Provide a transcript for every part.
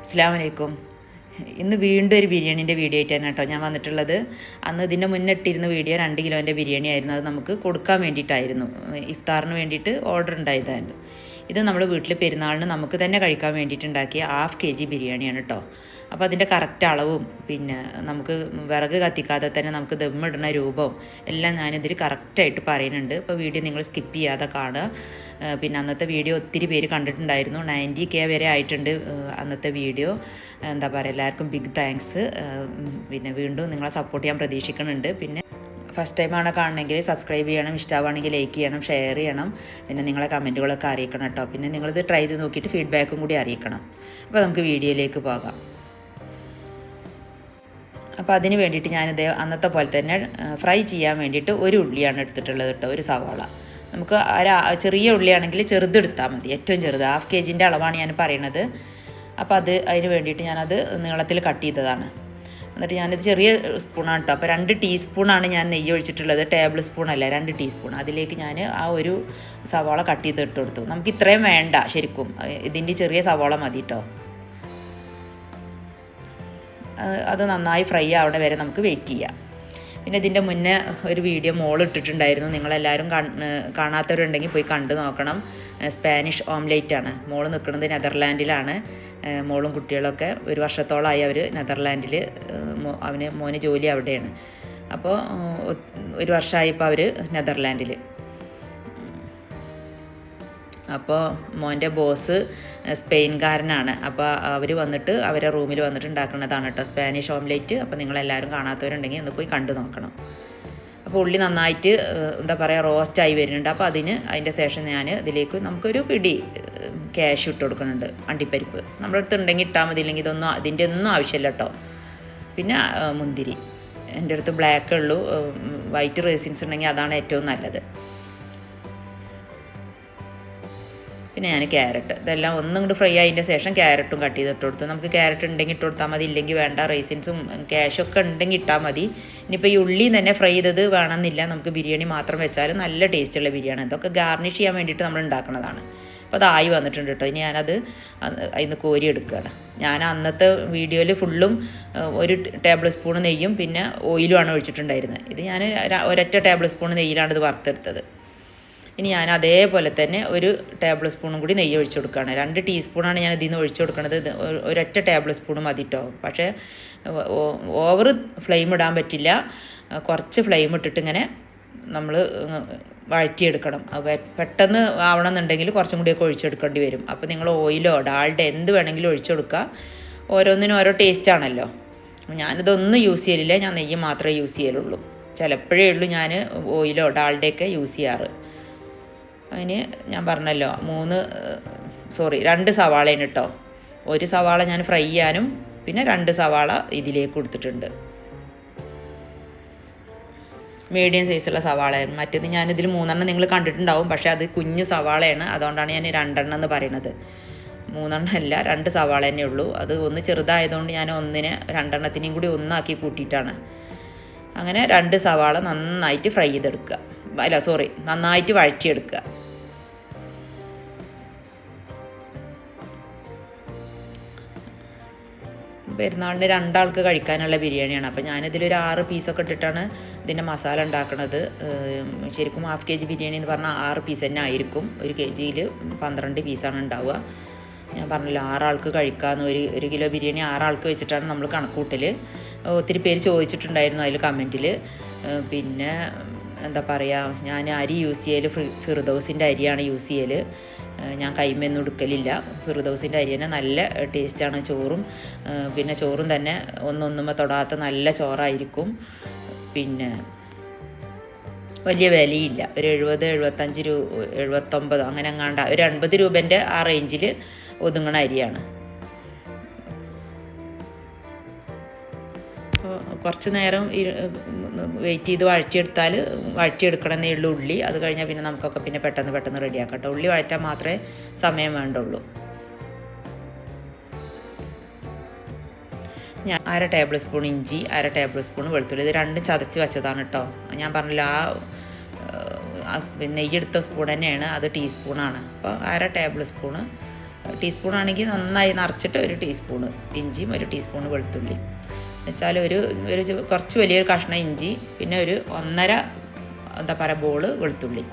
അസ്സലാമു അലൈക്കും. ഇന്ന് വീണ്ടും ഒരു ബിരിയാണീൻ്റെ വീഡിയോ ആയിട്ടാണ് കേട്ടോ ഞാൻ വന്നിട്ടുള്ളത്. അന്ന് ഇതിൻ്റെ മുന്നേ ഇട്ടിരുന്ന വീഡിയോ 2 കിലോൻ്റെ ബിരിയാണി ആയിരുന്നു. അത് നമുക്ക് കൊടുക്കാൻ വേണ്ടിയിട്ടായിരുന്നു, ഇഫ്താറിന് വേണ്ടിയിട്ട് ഓർഡർ ഉണ്ടായതായിരുന്നു. ഇത് നമ്മൾ വീട്ടിൽ പെരുന്നാളിന് നമുക്ക് തന്നെ കഴിക്കാൻ വേണ്ടിയിട്ടുണ്ടാക്കിയ 1/2 kg ബിരിയാണിയാണ് കേട്ടോ. അപ്പോൾ അതിൻ്റെ കറക്റ്റ് അളവും പിന്നെ നമുക്ക് വിറക് കത്തിക്കാതെ തന്നെ നമുക്ക് ദമ്മിടുന്ന രൂപവും എല്ലാം ഞാനിതിൽ കറക്റ്റായിട്ട് പറയുന്നുണ്ട്. അപ്പോൾ വീഡിയോ നിങ്ങൾ സ്കിപ്പ് ചെയ്യാതെ കാണുക. പിന്നെ അന്നത്തെ വീഡിയോ ഒത്തിരി പേര് കണ്ടിട്ടുണ്ടായിരുന്നു. 90K വരെ ആയിട്ടുണ്ട് അന്നത്തെ വീഡിയോ. എന്താ പറയുക, എല്ലാവർക്കും ബിഗ് താങ്ക്സ്. പിന്നെ വീണ്ടും നിങ്ങളെ സപ്പോർട്ട് ചെയ്യാൻ പ്രതീക്ഷിക്കുന്നുണ്ട്. പിന്നെ ഫസ്റ്റ് ടൈമാണ് കാണണമെങ്കിൽ സബ്സ്ക്രൈബ് ചെയ്യണം, ഇഷ്ടമാണെങ്കിൽ ലൈക്ക് ചെയ്യണം, ഷെയർ ചെയ്യണം. പിന്നെ നിങ്ങളെ കമൻറ്റുകളൊക്കെ അറിയിക്കണം കേട്ടോ. പിന്നെ നിങ്ങളിത് ട്രൈ ചെയ്ത് നോക്കിയിട്ട് ഫീഡ്ബാക്കും കൂടി അറിയിക്കണം. അപ്പോൾ നമുക്ക് വീഡിയോയിലേക്ക് പോകാം. അപ്പോൾ അതിന് വേണ്ടിയിട്ട് ഞാനിത് അന്നത്തെ പോലെ തന്നെ ഫ്രൈ ചെയ്യാൻ വേണ്ടിയിട്ട് ഒരു ഉള്ളിയാണ് എടുത്തിട്ടുള്ളത് കേട്ടോ, ഒരു സവാള. നമുക്ക് ചെറിയ ഉള്ളിയാണെങ്കിൽ ചെറുതെടുത്താൽ മതി, ഏറ്റവും ചെറുത്. 1/2 kgൻ്റെ അളവാണ് ഞാൻ പറയണത്. അപ്പോൾ അതിന് വേണ്ടിയിട്ട് ഞാനത് നീളത്തിൽ കട്ട് ചെയ്തതാണ്. എന്നിട്ട് ഞാനിത് ചെറിയ സ്പൂണാണ് കേട്ടോ. അപ്പോൾ 2 ടീസ്പൂണാണ് ഞാൻ നെയ്യ് ഒഴിച്ചിട്ടുള്ളത്, ടേബിൾ സ്പൂണല്ല, 2 ടീസ്പൂൺ. അതിലേക്ക് ഞാൻ ആ ഒരു സവാള കട്ട് ചെയ്ത് ഇട്ട് കൊടുത്തു. നമുക്ക് ഇത്രയും വേണ്ട ശരിക്കും, ഇതിൻ്റെ ചെറിയ സവാള മതി കേട്ടോ. അത് നന്നായി ഫ്രൈ ആവണ വരെ നമുക്ക് വെയിറ്റ് ചെയ്യാം. പിന്നെ ഇതിൻ്റെ മുന്നേ ഒരു വീഡിയോ മോൾ ഇട്ടിട്ടുണ്ടായിരുന്നു, നിങ്ങളെല്ലാവരും കാണാത്തവരുണ്ടെങ്കിൽ പോയി കണ്ടു നോക്കണം. സ്പാനിഷ് ഓംലേറ്റാണ്. മോൾ നിൽക്കുന്നത് നെതർലാൻഡിലാണ്. മോളും കുട്ടികളൊക്കെ 1 വർഷത്തോളമായി അവർ നെതർലാൻഡിൽ, മോന് ജോലി അവിടെയാണ്. അപ്പോൾ 1 വർഷമായി ഇപ്പോൾ അവർ നെതർലാൻഡിൽ. അപ്പോൾ മോൻ്റെ ബോസ് സ്പെയിൻകാരനാണ്. അപ്പോൾ അവർ വന്നിട്ട് അവരെ റൂമിൽ വന്നിട്ട് ഉണ്ടാക്കുന്നതാണ് കേട്ടോ സ്പാനിഷ് ഓംലേറ്റ്. അപ്പോൾ നിങ്ങളെല്ലാവരും കാണാത്തവരുണ്ടെങ്കിൽ ഒന്ന് പോയി കണ്ടു നോക്കണം. അപ്പോൾ ഉള്ളി നന്നായിട്ട് എന്താ പറയുക റോസ്റ്റായി വരുന്നുണ്ട്. അപ്പോൾ അതിൻ്റെ ശേഷം ഞാൻ ഇതിലേക്ക് നമുക്കൊരു പിടി ക്യാഷ് ഇട്ട് കൊടുക്കുന്നുണ്ട്, അണ്ടിപ്പരിപ്പ്. നമ്മുടെ അടുത്ത് ഉണ്ടെങ്കിൽ ഇട്ടാൽ മതി, ഇല്ലെങ്കിൽ അതിൻ്റെ ഒന്നും ആവശ്യമില്ല കേട്ടോ. പിന്നെ മുന്തിരി, എൻ്റെ അടുത്ത് ബ്ലാക്ക് ഉള്ളൂ, വൈറ്റ് റേസിൻസ് ഉണ്ടെങ്കിൽ അതാണ് ഏറ്റവും നല്ലത്. പിന്നെ ഞാൻ ക്യാരറ്റ്, ഇതെല്ലാം ഒന്നും കൂടി ഫ്രൈ ആയതിൻ്റെ ശേഷം ക്യാരറ്റും കട്ട് ചെയ്ത് ഇട്ട് കൊടുത്തു. നമുക്ക് ക്യാരറ്റ് ഉണ്ടെങ്കിൽ ഇട്ട് കൊടുത്താൽ മതി, ഇല്ലെങ്കിൽ വേണ്ട. റൈസിൻസും ക്യാഷൊക്കെ ഉണ്ടെങ്കിൽ ഇട്ടാൽ മതി. ഇനിയിപ്പോൾ ഈ ഉള്ളി തന്നെ ഫ്രൈ ചെയ്തത് വേണമെന്നില്ല, നമുക്ക് ബിരിയാണി മാത്രം വെച്ചാലും നല്ല ടേസ്റ്റുള്ള ബിരിയാണി. ഇതൊക്കെ ഗാർണിഷ് ചെയ്യാൻ വേണ്ടിയിട്ട് നമ്മൾ ഉണ്ടാക്കുന്നതാണ്. അപ്പോൾ അതായി വന്നിട്ടുണ്ട് കേട്ടോ. ഇനി ഞാനത് അതിന് കോരി എടുക്കുകയാണ്. ഞാൻ അന്നത്തെ വീഡിയോയിൽ ഫുള്ളും 1 ടേബിൾ സ്പൂൺ നെയ്യും പിന്നെ ഓയിലുമാണ് ഒഴിച്ചിട്ടുണ്ടായിരുന്നത്. ഇത് ഞാൻ 1 ടേബിൾ സ്പൂൺ നെയ്യിലാണ് ഇത് വറുത്തെടുത്തത്. ഇനി ഞാൻ അതേപോലെ തന്നെ 1 ടേബിൾ സ്പൂണും കൂടി നെയ്യ് ഒഴിച്ചു കൊടുക്കുകയാണ്. 2 ടീസ്പൂണാണ് ഞാൻ ഇതിൽ നിന്ന് ഒഴിച്ചു കൊടുക്കുന്നത്. 1 ടേബിൾ സ്പൂൺ മതി കേട്ടോ. പക്ഷേ ഓവർ ഫ്ലെയിം ഇടാൻ പറ്റില്ല, കുറച്ച് ഫ്ലെയിം ഇട്ടിട്ട് ഇങ്ങനെ നമ്മൾ വഴറ്റിയെടുക്കണം. പെട്ടെന്ന് ആവണമെന്നുണ്ടെങ്കിൽ കുറച്ചും കൂടിയൊക്കെ ഒഴിച്ചെടുക്കേണ്ടി വരും. അപ്പോൾ നിങ്ങൾ ഓയിലോ ഡാൽഡോ എന്ത് വേണമെങ്കിലും ഒഴിച്ചു കൊടുക്കുക. ഓരോന്നിനും ഓരോ ടേസ്റ്റാണല്ലോ. ഞാനിതൊന്നും യൂസ് ചെയ്യലില്ല, ഞാൻ നെയ്യ് മാത്രമേ യൂസ് ചെയ്യലുള്ളൂ. ചിലപ്പോഴേ ഉള്ളൂ ഞാൻ ഓയിലോ ഡാൽഡയൊക്കെ യൂസ് ചെയ്യാറ്. അതിന് ഞാൻ പറഞ്ഞല്ലോ 2 സവാളയാണ് കേട്ടോ. 1 സവാള ഞാൻ ഫ്രൈ ചെയ്യാനും പിന്നെ 2 സവാള ഇതിലേക്ക് കൊടുത്തിട്ടുണ്ട്. മീഡിയം സൈസുള്ള സവാളയാണ്. മറ്റേത് ഞാനിതിൽ 3 നിങ്ങൾ കണ്ടിട്ടുണ്ടാവും, പക്ഷേ അത് കുഞ്ഞു സവാളയാണ്. അതുകൊണ്ടാണ് ഞാൻ 2 എന്ന് പറയുന്നത്. 3 അല്ല, 2 സവാള തന്നെ ഉള്ളൂ. അത് ഒന്ന് ചെറുതായതുകൊണ്ട് ഞാൻ 2 കൂടി ഒന്നാക്കി കൂട്ടിയിട്ടാണ്. അങ്ങനെ 2 സവാള നന്നായിട്ട് ഫ്രൈ ചെയ്തെടുക്കുക, നന്നായിട്ട് വഴറ്റിയെടുക്കുക. പെരുന്നാളിന് 2 ആൾക്ക് കഴിക്കാനുള്ള ബിരിയാണിയാണ്. അപ്പോൾ ഞാനിതിലൊരു 6 പീസൊക്കെ ഇട്ടിട്ടാണ് ഇതിൻ്റെ മസാല ഉണ്ടാക്കുന്നത്. ശരിക്കും 1/2 kg ബിരിയാണി എന്ന് പറഞ്ഞാൽ 6 പീസ് തന്നെ ആയിരിക്കും. 1 kgയിൽ 12 പീസാണ് ഉണ്ടാവുക. ഞാൻ പറഞ്ഞല്ലോ 6 ആൾക്ക് കഴിക്കാമെന്ന്. 1 കിലോ ബിരിയാണി 6 ആൾക്ക് വെച്ചിട്ടാണ് നമ്മൾ കണക്കൂട്ടൽ. ഒത്തിരി പേര് ചോദിച്ചിട്ടുണ്ടായിരുന്നു അതിൽ കമൻറ്റിൽ. പിന്നെ എന്താ പറയുക, ഞാൻ അരി യൂസ് ചെയ്യൽ ഫിർദൗസിൻ്റെ അരിയാണ് യൂസ് ചെയ്യൽ. ഞാൻ കൈമയൊന്നും എടുക്കലില്ല. ഫിർദൗസിൻ്റെ അരി തന്നെ നല്ല ടേസ്റ്റാണ്. പിന്നെ ചോറും തന്നെ ഒന്നൊന്നുമേ തൊടാത്ത നല്ല ചോറായിരിക്കും. പിന്നെ വലിയ വിലയില്ല, ഒരു 70, 75 രൂപ, 79 അങ്ങനെ എങ്ങാണ്ട, ഒരു 80 രൂപേൻ്റെ ആ റേഞ്ചിൽ ഒതുങ്ങണ അരിയാണ്. കുറച്ച് നേരം വെയിറ്റ് ചെയ്ത് വഴറ്റിയെടുക്കണമെന്നേ ഉള്ളൂ ഉള്ളി. അത് കഴിഞ്ഞാൽ പിന്നെ നമുക്കൊക്കെ പിന്നെ പെട്ടെന്ന് റെഡിയാക്കട്ടെ. ഉള്ളി വഴറ്റാൻ മാത്രമേ സമയം വേണ്ടുള്ളൂ. ഞാൻ 1/2 ടേബിൾ സ്പൂൺ ഇഞ്ചി, 1/2 ടേബിൾ സ്പൂൺ വെളുത്തുള്ളി, ഇത് 2 ചതച്ച് വെച്ചതാണ് കേട്ടോ. ഞാൻ പറഞ്ഞില്ല, നെയ്യെടുത്ത സ്പൂൺ തന്നെയാണ്, അത് ടീസ്പൂണാണ്. അപ്പോൾ 1/2 ടേബിൾ സ്പൂണ് ടീസ്പൂൺ ആണെങ്കിൽ നന്നായി നിറച്ചിട്ട് 1 ടീസ്പൂണ് ഇഞ്ചിയും 1 ടീസ്പൂൺ വെളുത്തുള്ളി വെച്ചാൽ ഒരു കുറച്ച് വലിയൊരു കഷ്ണം ഇഞ്ചി പിന്നെ ഒരു 1.5 ബോൾ വെളുത്തുള്ളി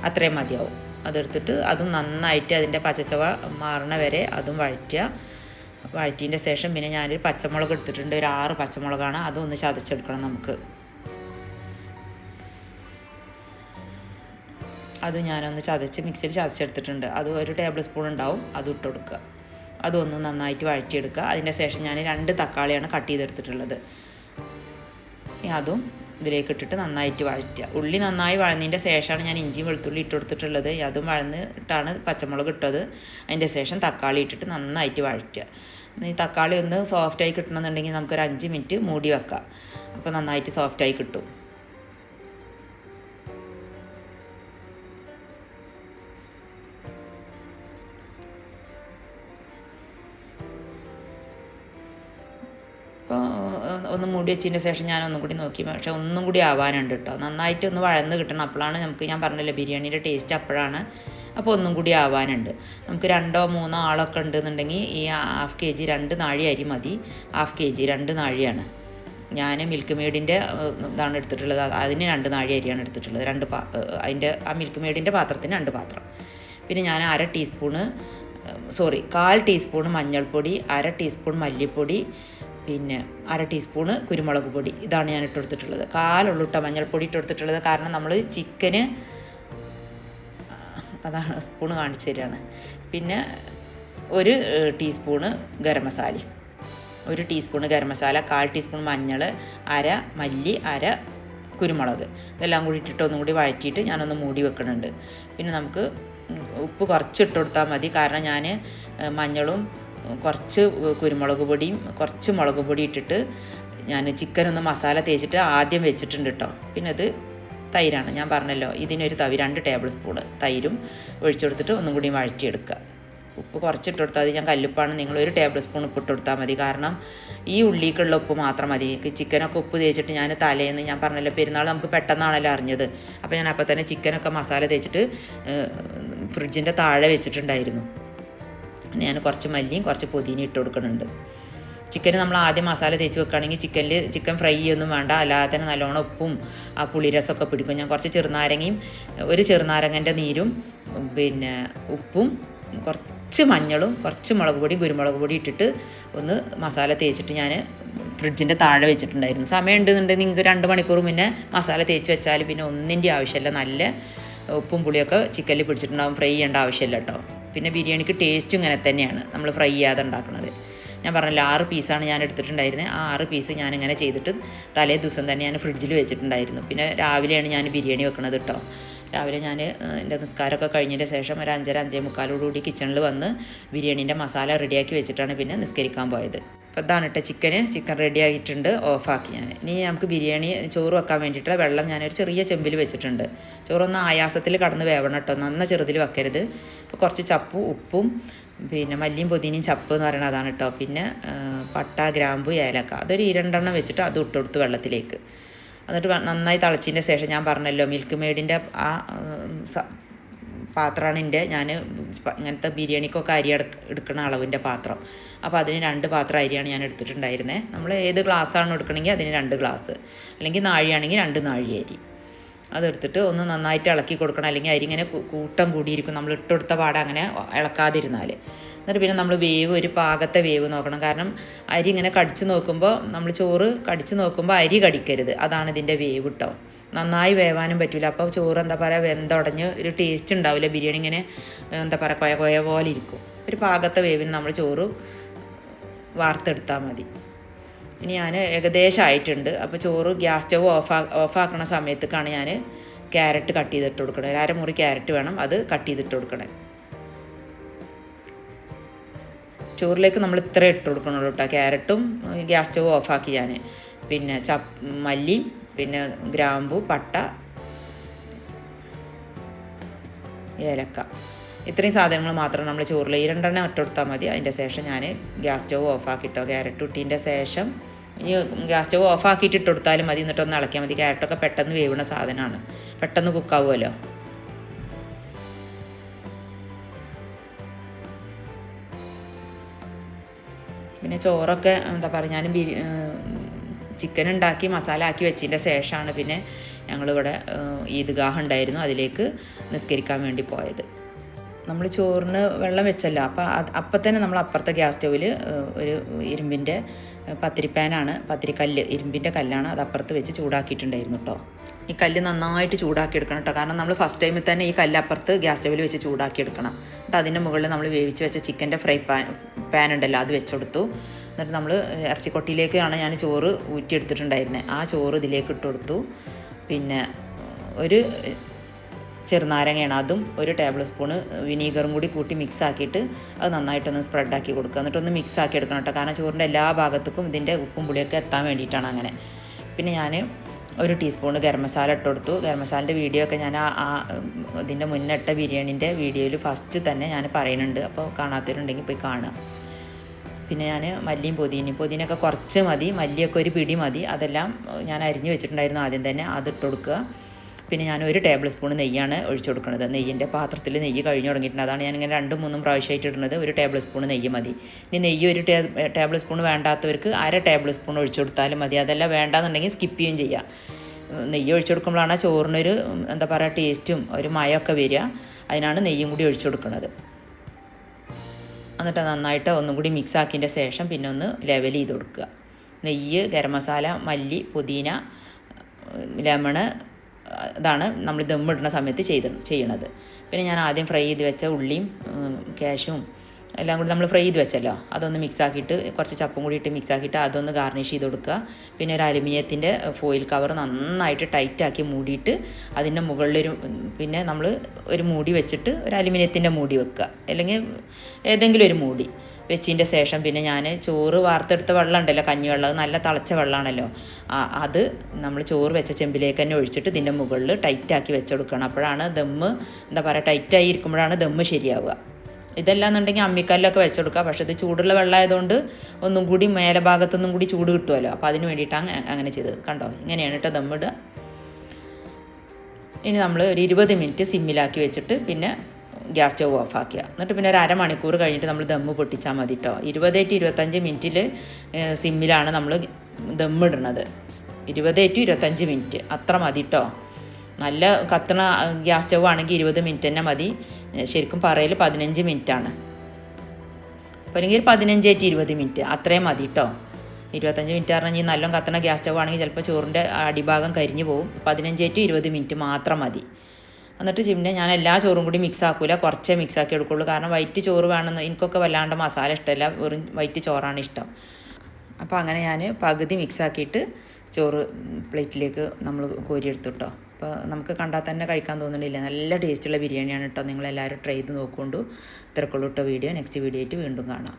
അത്രയും മതിയാവും. അതെടുത്തിട്ട് അതും നന്നായിട്ട് അതിൻ്റെ പച്ചച്ചവ മാറണ വരെ അതും വഴറ്റിയതിൻ്റെ ശേഷം പിന്നെ ഞാനൊരു പച്ചമുളക് എടുത്തിട്ടുണ്ട്. ഒരു 6 പച്ചമുളകാണ്. അതൊന്ന് ചതച്ചെടുക്കണം നമുക്ക്. അതും ഞാനൊന്ന് മിക്സിയിൽ ചതച്ചെടുത്തിട്ടുണ്ട്. അത് 1 ടേബിൾ സ്പൂൺ ഉണ്ടാവും. അത് ഇട്ട് കൊടുക്കുക. അതൊന്ന് നന്നായിട്ട് വഴറ്റിയെടുക്കുക. അതിൻ്റെ ശേഷം ഞാൻ 2 തക്കാളിയാണ് കട്ട് ചെയ്തെടുത്തിട്ടുള്ളത്. അതും ഇതിലേക്ക് ഇട്ടിട്ട് നന്നായിട്ട് വഴറ്റുക. ഉള്ളി നന്നായി വഴന്നതിൻ്റെ ശേഷമാണ് ഞാൻ ഇഞ്ചിയും വെളുത്തുള്ളി ഇട്ട് കൊടുത്തിട്ടുള്ളത്. അതും വഴന്നിട്ടാണ് പച്ചമുളക് ഇട്ടത്. അതിൻ്റെ ശേഷം തക്കാളി ഇട്ടിട്ട് നന്നായിട്ട് വഴറ്റുക. ഈ തക്കാളി ഒന്ന് സോഫ്റ്റായി കിട്ടണമെന്നുണ്ടെങ്കിൽ നമുക്കൊരു 5 മിനിറ്റ് മൂടി വെക്കാം. അപ്പോൾ നന്നായിട്ട് സോഫ്റ്റായി കിട്ടും. അപ്പോൾ ഒന്ന് മൂടി വെച്ചതിൻ്റെ ശേഷം ഞാൻ ഒന്നും കൂടി നോക്കി. പക്ഷേ ഒന്നും കൂടി ആവാനുണ്ട് കേട്ടോ. നന്നായിട്ട് ഒന്ന് വഴന്ന് കിട്ടണം. അപ്പോഴാണ് നമുക്ക്, ഞാൻ പറഞ്ഞല്ലോ ബിരിയാണിയുടെ ടേസ്റ്റ് അപ്പോഴാണ്. അപ്പോൾ ഒന്നും കൂടി ആവാനുണ്ട്. നമുക്ക് 2 or 3 ആളൊക്കെ ഉണ്ടെന്നുണ്ടെങ്കിൽ ഈ 1/2 kg 2 നാഴി അരി മതി. 1/2 kg 2 നാഴിയാണ്. ഞാൻ മിൽക്ക് മെയ്ഡിൻ്റെ ഇതാണ് എടുത്തിട്ടുള്ളത്. അതിന് 2 നാഴി അരിയാണ് എടുത്തിട്ടുള്ളത്. അതിൻ്റെ ആ മിൽക്ക് മെയ്ഡിൻ്റെ പാത്രത്തിന് 2 പാത്രം. പിന്നെ ഞാൻ 1/2 ടീസ്പൂണ് 1/4 ടീസ്പൂണ് മഞ്ഞൾപ്പൊടി, 1/2 ടീസ്പൂൺ മല്ലിപ്പൊടി, പിന്നെ 1/2 ടീസ്പൂണ് കുരുമുളക് പൊടി. ഇതാണ് ഞാൻ ഇട്ട് കൊടുത്തിട്ടുള്ളത്. 1/4 മഞ്ഞൾപ്പൊടി ഇട്ട് കൊടുത്തിട്ടുള്ളത്. കാരണം നമ്മൾ ചിക്കന്, അതാണ് സ്പൂണ് കാണിച്ചു തരികയാണ്. പിന്നെ 1 teaspoon garam masala, 1 teaspoon garam masala, 1/4 teaspoon മഞ്ഞൾ, 1/2 മല്ലി, 1/2 കുരുമുളക്. ഇതെല്ലാം കൂടി ഇട്ടിട്ട് ഒന്നും കൂടി വഴറ്റിയിട്ട് ഞാനൊന്ന് മൂടി വെക്കുന്നുണ്ട്. പിന്നെ നമുക്ക് ഉപ്പ് കുറച്ച് ഇട്ട് കൊടുത്താൽ മതി. കാരണം ഞാൻ മഞ്ഞളും കുറച്ച് കുരുമുളക് പൊടിയും കുറച്ച് മുളക് പൊടി ഇട്ടിട്ട് ഞാൻ ചിക്കനൊന്ന് മസാല തേച്ചിട്ട് ആദ്യം വെച്ചിട്ടുണ്ട് കേട്ടോ. പിന്നെ അത് തൈരാണ്, ഞാൻ പറഞ്ഞല്ലോ. ഇതിനൊരു 2 ടേബിൾ സ്പൂണ് തൈരും ഒഴിച്ചു കൊടുത്തിട്ട് ഒന്നും കൂടി വഴറ്റിയെടുക്കുക. ഉപ്പ് കുറച്ചിട്ട് കൊടുത്താൽ മതി. ഞാൻ കല്ലുപ്പാണ്. നിങ്ങൾ 1 ടേബിൾ സ്പൂൺ ഉപ്പ് ഇട്ട് കൊടുത്താൽ മതി. കാരണം ഈ ഉള്ളിക്കുള്ള ഉപ്പ് മാത്രം മതി. ചിക്കനൊക്കെ ഉപ്പ് തേച്ചിട്ട് ഞാൻ തലേന്ന്, ഞാൻ പറഞ്ഞല്ലോ പെരുന്നാൾ നമുക്ക് പെട്ടെന്നാണല്ലോ അറിഞ്ഞത്. അപ്പോൾ ഞാൻ അപ്പോൾ തന്നെ ചിക്കനൊക്കെ മസാല തേച്ചിട്ട് ഫ്രിഡ്ജിൻ്റെ താഴെ വെച്ചിട്ടുണ്ടായിരുന്നു. ഞാൻ കുറച്ച് മല്ലിയും കുറച്ച് പുതിനയും ഇട്ട് കൊടുക്കുന്നുണ്ട്. ചിക്കന് നമ്മൾ ആദ്യം മസാല തേച്ച് വെക്കുകയാണെങ്കിൽ ചിക്കൻ ഫ്രൈ ഒന്നും വേണ്ട. അല്ലാതെ തന്നെ നല്ലോണം ഉപ്പും ആ പുളിരസമൊക്കെ പിടിക്കും. ഞാൻ കുറച്ച് ചെറുനാരങ്ങയും 1 ചെറുനാരങ്ങൻ്റെ നീരും പിന്നെ ഉപ്പും കുറച്ച് മഞ്ഞളും കുറച്ച് മുളക് പൊടിയും കുരുമുളക് പൊടി ഇട്ടിട്ട് ഒന്ന് മസാല തേച്ചിട്ട് ഞാൻ ഫ്രിഡ്ജിൻ്റെ താഴെ വെച്ചിട്ടുണ്ടായിരുന്നു. സമയം ഉണ്ടെന്നുണ്ടെങ്കിൽ നിങ്ങൾക്ക് 2 മണിക്കൂർ മുന്നേ മസാല തേച്ച് വെച്ചാൽ പിന്നെ ഒന്നിൻ്റെ ആവശ്യമില്ല. നല്ല ഉപ്പും പുളിയൊക്കെ ചിക്കനിൽ പിടിച്ചിട്ടുണ്ടാകും. ഫ്രൈ ചെയ്യേണ്ട ആവശ്യമില്ല കേട്ടോ. പിന്നെ ബിരിയാണിക്ക് ടേസ്റ്റും ഇങ്ങനെ തന്നെയാണ് നമ്മൾ ഫ്രൈ ചെയ്യാതെ ഉണ്ടാക്കുന്നത്. ഞാൻ പറഞ്ഞല്ലോ 6 പീസാണ് ഞാൻ എടുത്തിട്ടുണ്ടായിരുന്നത്. ആ 6 പീസ് ഞാനിങ്ങനെ ചെയ്തിട്ട് തലേ ദിവസം തന്നെ ഞാൻ ഫ്രിഡ്ജിൽ വെച്ചിട്ടുണ്ടായിരുന്നു. പിന്നെ രാവിലെയാണ് ഞാൻ ബിരിയാണി വെക്കുന്നത് കേട്ടോ. രാവിലെ ഞാൻ എൻ്റെ നിസ്കാരമൊക്കെ കഴിഞ്ഞതിൻ്റെ ശേഷം ഒരു 5:30-5:45 കിച്ചണിൽ വന്ന് ബിരിയാണീൻ്റെ മസാല റെഡിയാക്കി വെച്ചിട്ടാണ് പിന്നെ നിസ്കരിക്കാൻ പോയത്. അപ്പോൾ ഇതാണ് കേട്ടോ ചിക്കൻ റെഡി ആയിട്ടുണ്ട്. ഓഫാക്കി ഞാൻ. ഇനി നമുക്ക് ചോറ് വെക്കാൻ വേണ്ടിയിട്ട് വെള്ളം ഞാനൊരു ചെറിയ ചെമ്പിൽ വെച്ചിട്ടുണ്ട്. ചോറൊന്ന് ആയാസത്തിൽ കടന്ന് വേവണം കേട്ടോ. നന്ന ചെറുതിൽ വെക്കരുത്. അപ്പോൾ കുറച്ച് ചപ്പും ഉപ്പും പിന്നെ മല്ലിയും പുതിനയും ചപ്പ് എന്ന് പറയുന്നത് അതാണ് കേട്ടോ. പിന്നെ പട്ട, ഗ്രാമ്പു, ഏലക്ക അതൊരു 2 എണ്ണം വെച്ചിട്ട് അത് ഇട്ട് കൊടുത്ത് വെള്ളത്തിലേക്ക്. എന്നിട്ട് നന്നായി തിളച്ചതിൻ്റെ ശേഷം ഞാൻ പറഞ്ഞല്ലോ മിൽക്ക് മെയ്ഡിൻ്റെ ആ പാത്രമാണ് ഞാൻ ഇങ്ങനത്തെ ബിരിയാണിക്കൊക്കെ അരി എടുക്കുന്ന അളവിൻ്റെ പാത്രം. അപ്പോൾ അതിന് 2 പാത്രം അരിയാണ് ഞാൻ എടുത്തിട്ടുണ്ടായിരുന്നത്. നമ്മൾ ഏത് ഗ്ലാസ്സാണ് എടുക്കണമെങ്കിൽ അതിന് 2 ഗ്ലാസ്, അല്ലെങ്കിൽ നാഴിയാണെങ്കിൽ 2 നാഴി അരി. അതെടുത്തിട്ട് ഒന്ന് നന്നായിട്ട് ഇളക്കി കൊടുക്കണം. അല്ലെങ്കിൽ അരി ഇങ്ങനെ കൂട്ടം കൂടിയിരിക്കും നമ്മൾ ഇട്ടെടുത്ത പാടെ അങ്ങനെ ഇളക്കാതിരുന്നാൽ. എന്നിട്ട് പിന്നെ നമ്മൾ ഒരു പാകത്തെ വേവ് നോക്കണം. കാരണം അരി ഇങ്ങനെ കടിച്ച് നോക്കുമ്പോൾ, നമ്മൾ ചോറ് കടിച്ച് നോക്കുമ്പോൾ അരി കടിക്കരുത്. അതാണ് ഇതിൻ്റെ വേവ് കേട്ടോ. നന്നായി വേവാനും പറ്റില്ല. അപ്പോൾ ചോറ് എന്താ പറയുക വെന്തുടഞ്ഞ് ഒരു ടേസ്റ്റ് ഉണ്ടാവില്ല. ബിരിയാണി ഇങ്ങനെ എന്താ പറയുക കൊയ പോലെ ഇരിക്കും. ഒരു പാകത്തെ വേവിന് നമ്മൾ ചോറ് വാർത്തെടുത്താൽ മതി. ഇനി ഞാൻ ഏകദേശം ആയിട്ടുണ്ട്. അപ്പോൾ ചോറ് ഗ്യാസ് സ്റ്റവ് ഓഫാക്കണ സമയത്തേക്കാണ് ഞാൻ ക്യാരറ്റ് കട്ട് ചെയ്തിട്ട് കൊടുക്കണത്. 1/2 മുറി ക്യാരറ്റ് വേണം, അത് കട്ട് ചെയ്തിട്ട് കൊടുക്കണേ. ചോറിലേക്ക് നമ്മൾ ഇത്ര ഇട്ട് കൊടുക്കണുള്ളൂ കേട്ടോ. ക്യാരറ്റും ഗ്യാസ് സ്റ്റവ് ഓഫാക്കി ഞാൻ. പിന്നെ മല്ലിയും പിന്നെ ഗ്രാമ്പു, പട്ട, ഏലക്ക, ഇത്രയും സാധനങ്ങൾ മാത്രം നമ്മൾ ചോറിൽ 2 എണ്ണം ഇട്ട് കൊടുത്താൽ മതി. അതിൻ്റെ ശേഷം ഞാൻ ഗ്യാസ് സ്റ്റവ് ഓഫാക്കിട്ടോ. ക്യാരറ്റ് ഇട്ടതിൻ്റെ ശേഷം ഇനി ഗ്യാസ് സ്റ്റവ് ഓഫാക്കിയിട്ട് ഇട്ട് കൊടുത്താലും മതി. എന്നിട്ടൊന്ന് ഇളക്കിയാൽ മതി. ക്യാരറ്റൊക്കെ പെട്ടെന്ന് വേവുന്ന സാധനമാണ്, പെട്ടെന്ന് കുക്കാവുമല്ലോ. പിന്നെ ചോറൊക്കെ എന്താ പറയുക ഞാൻ ചിക്കൻ ഉണ്ടാക്കി മസാല ആക്കി വെച്ചതിൻ്റെ ശേഷമാണ് പിന്നെ ഞങ്ങളിവിടെ ഈദ്ഗാഹ് ഉണ്ടായിരുന്നു അതിലേക്ക് നിസ്കരിക്കാൻ വേണ്ടി പോയത്. നമ്മൾ ചോറിന് വെള്ളം വെച്ചല്ലോ, അപ്പം തന്നെ നമ്മൾ അപ്പുറത്തെ ഗ്യാസ് സ്റ്റൗവിൽ ഒരു ഇരുമ്പിൻ്റെ പത്തിരിപ്പാനാണ്, പത്തിരിക്കല്ല്, ഇരുമ്പിൻ്റെ കല്ലാണ്, അത് അപ്പുറത്ത് വെച്ച് ചൂടാക്കിയിട്ടുണ്ടായിരുന്നു കേട്ടോ. ഈ കല്ല് നന്നായിട്ട് ചൂടാക്കി എടുക്കണം കേട്ടോ, കാരണം നമ്മൾ ഫസ്റ്റ് ടൈമിൽ തന്നെ ഈ കല്ല് അപ്പുറത്ത് ഗ്യാസ് സ്റ്റൗവിൽ വെച്ച് ചൂടാക്കി എടുക്കണം. എന്നിട്ട് അതിൻ്റെ മുകളിൽ നമ്മൾ വേവിച്ച് വെച്ച ചിക്കൻ്റെ ഫ്രൈ പാൻ ഉണ്ടല്ലോ അത് വെച്ചെടുത്തു. എന്നിട്ട് നമ്മൾ ഇറച്ചിക്കൊട്ടിയിലേക്കാണ് ഞാൻ ചോറ് ഊറ്റിയെടുത്തിട്ടുണ്ടായിരുന്നത്. ആ ചോറ് ഇതിലേക്ക് ഇട്ട് കൊടുത്തു. പിന്നെ ഒരു ചെറുനാരങ്ങയാണ്, അതും ഒരു ടേബിൾ സ്പൂണ് വിനീഗറും കൂടി കൂട്ടി മിക്സ് ആക്കിയിട്ട് അത് നന്നായിട്ടൊന്ന് സ്പ്രെഡാക്കി കൊടുക്കുക. എന്നിട്ടൊന്ന് മിക്സ് ആക്കി എടുക്കണം കേട്ടോ, കാരണം ചോറിൻ്റെ എല്ലാ ഭാഗത്തേക്കും ഇതിൻ്റെ ഉപ്പും പുളിയൊക്കെ എത്താൻ വേണ്ടിയിട്ടാണ് അങ്ങനെ. പിന്നെ ഞാൻ ഒരു ടീസ്പൂണ് ഗരം മസാല ഇട്ട് കൊടുത്തു. ഗരം മസാലൻ്റെ വീഡിയോ ഒക്കെ ഞാൻ ഇതിൻ്റെ മുന്നിട്ട ബിരിയാണീൻ്റെ വീഡിയോയിൽ ഫസ്റ്റ് തന്നെ ഞാൻ പറയുന്നുണ്ട്, അപ്പോൾ കാണാത്തവരുണ്ടെങ്കിൽ പോയി കാണുക. പിന്നെ ഞാൻ മല്ലിയും പുതിനയൊക്കെ കുറച്ച് മതി, മല്ലിയൊക്കെ ഒരു പിടി മതി, അതെല്ലാം ഞാൻ അരിഞ്ഞ് വെച്ചിട്ടുണ്ടായിരുന്നു ആദ്യം തന്നെ, അതിട്ട് കൊടുക്കുക. പിന്നെ ഞാൻ ഒരു ടേബിൾ സ്പൂൺ നെയ്യാണ് ഒഴിച്ചു കൊടുക്കുന്നത്. നെയ്യിൻ്റെ പാത്രത്തിൽ നെയ്യ് കഴിഞ്ഞ് തുടങ്ങിയിട്ടുണ്ട്, അതാണ് ഞാനിങ്ങനെ 2-3 പ്രാവശ്യമായിട്ട് ഇടുന്നത്. ഒരു ടേബിൾ സ്പൂൺ നെയ്യ് മതി. ഇനി നെയ്യ് ഒരു ടേബിൾ സ്പൂൺ വേണ്ടാത്തവർക്ക് 1/2 ടേബിൾ സ്പൂൺ ഒഴിച്ചു കൊടുത്താലും മതി. അതെല്ലാം വേണ്ടാന്നുണ്ടെങ്കിൽ സ്കിപ്പ് ചെയ്യുകയും ചെയ്യാം. നെയ്യ് ഒഴിച്ചു കൊടുക്കുമ്പോഴാണ് ചോറിനൊരു എന്താ പറയുക ടേസ്റ്റും ഒരു മയമൊക്കെ വരിക, അതിനാണ് നെയ്യും കൂടി ഒഴിച്ചു കൊടുക്കുന്നത്. എന്നിട്ട് നന്നായിട്ട് ഒന്നും കൂടി മിക്സ് ആക്കിയതിൻ്റെ ശേഷം പിന്നെ ഒന്ന് ലെവൽ ചെയ്ത് കൊടുക്കുക. നെയ്യ്, ഗരം മസാല, മല്ലി, പുതിന, ലെമണ്, ഇതാണ് നമ്മൾ ദമ്മിടുന്ന സമയത്ത് ചെയ്യണത്. പിന്നെ ഞാൻ ആദ്യം ഫ്രൈ ചെയ്ത് വെച്ച ഉള്ളിയും കാഷ്യും എല്ലാം കൂടി നമ്മൾ ഫ്രൈ ചെയ്ത് വെച്ചല്ലോ, അതൊന്ന് മിക്സ് ആക്കിയിട്ട് കുറച്ച് ചപ്പും കൂടി ഇട്ട് മിക്സ് ആക്കിയിട്ട് അതൊന്ന് ഗാർണിഷ് ചെയ്ത് കൊടുക്കുക. പിന്നെ ഒരു അലുമിനിയത്തിൻ്റെ ഫോയിൽ കവർ നന്നായിട്ട് ടൈറ്റാക്കി മൂടിയിട്ട് അതിൻ്റെ മുകളിലൊരു പിന്നെ നമ്മൾ ഒരു മൂടി വെച്ചിട്ട് ഒരു അലുമിനിയത്തിൻ്റെ മൂടി വെക്കുക, അല്ലെങ്കിൽ ഏതെങ്കിലും ഒരു മൂടി വെച്ചതിൻ്റെ ശേഷം പിന്നെ ഞാൻ ചോറ് വാർത്തെടുത്ത വെള്ളം ഉണ്ടല്ലോ, കഞ്ഞിവെള്ളം, അത് നല്ല തിളച്ച വെള്ളമാണല്ലോ, അത് നമ്മൾ ചോറ് വെച്ച ചെമ്പിലേക്ക് തന്നെ ഒഴിച്ചിട്ട് ഇതിൻ്റെ മുകളിൽ ടൈറ്റാക്കി വെച്ചെടുക്കണം. അപ്പോഴാണ് ദമ്മ് എന്താ പറയുക ടൈറ്റായി ഇരിക്കുമ്പോഴാണ് ദമ്മ് ശരിയാവുക. ഇതെല്ലാം എന്നുണ്ടെങ്കിൽ അമ്മിക്കല്ലൊക്കെ വെച്ചെടുക്കുക, പക്ഷേ ഇത് ചൂടുള്ള വെള്ളമായതുകൊണ്ട് ഒന്നും കൂടി മേലെ ഭാഗത്തൊന്നും കൂടി ചൂട് കിട്ടുമല്ലോ, അപ്പോൾ അതിന് വേണ്ടിയിട്ടാണ് അങ്ങനെ ചെയ്തത്. കണ്ടോ, ഇങ്ങനെയാണ് കേട്ടോ ദമ്മിടുക. ഇനി നമ്മൾ ഒരു 20 മിനിറ്റ് സിമ്മിലാക്കി വെച്ചിട്ട് പിന്നെ ഗ്യാസ് സ്റ്റവ് ഓഫ് ആക്കുക. എന്നിട്ട് പിന്നെ ഒരു അരമണിക്കൂർ കഴിഞ്ഞിട്ട് നമ്മൾ ദമ്മ് പൊട്ടിച്ചാൽ മതി കേട്ടോ. 20-25 മിനിറ്റിൽ സിമ്മിലാണ് നമ്മൾ ദമ്മിടുന്നത്. 20-25 മിനിറ്റ് അത്ര മതി കേട്ടോ. നല്ല കത്തണ ഗ്യാസ് സ്റ്റവ് ആണെങ്കിൽ 20 മിനിറ്റ് തന്നെ മതി. ശരിക്കും പറയൽ 15 മിനിറ്റാണ്, അപ്പോൾ അല്ലെങ്കിൽ ഒരു 15-20 മിനിറ്റ് അത്രയും മതി കേട്ടോ. 25 മിനിറ്റ് പറഞ്ഞാൽ നല്ല കത്തണ ഗ്യാസ് സ്റ്റവ് ആണെങ്കിൽ ചിലപ്പോൾ ചോറിൻ്റെ അടിഭാഗം കരിഞ്ഞു പോകും. 15-20 മിനിറ്റ് മാത്രം മതി. എന്നിട്ട് പിന്നെ ഞാൻ എല്ലാ ചോറും കൂടി മിക്സ് ആക്കില്ല, കുറച്ചേ മിക്സ് ആക്കി എടുക്കുള്ളൂ, കാരണം വൈറ്റ് ചോറ് വേണമെന്ന് എനിക്കൊക്കെ വല്ലാണ്ട് മസാല ഇഷ്ടമല്ല, വെറും വൈറ്റ് ചോറാണ് ഇഷ്ടം. അപ്പോൾ അങ്ങനെ ഞാൻ പകുതി മിക്സ് ആക്കിയിട്ട് ചോറ് പ്ലേറ്റിലേക്ക് നമ്മൾ കോരിയെടുത്തു കേട്ടോ. അപ്പോൾ നമുക്ക് കണ്ടാൽ തന്നെ കഴിക്കാൻ തോന്നുന്നില്ല, നല്ല ടേസ്റ്റുള്ള ബിരിയാണിയാണ് കേട്ടോ. നിങ്ങളെല്ലാവരും ട്രൈ ചെയ്ത് നോക്കുകൊണ്ടു. ഇത്രക്കുള്ളൂ കേട്ടോ വീഡിയോ. നെക്സ്റ്റ് വീഡിയോ ആയിട്ട് വീണ്ടും കാണാം.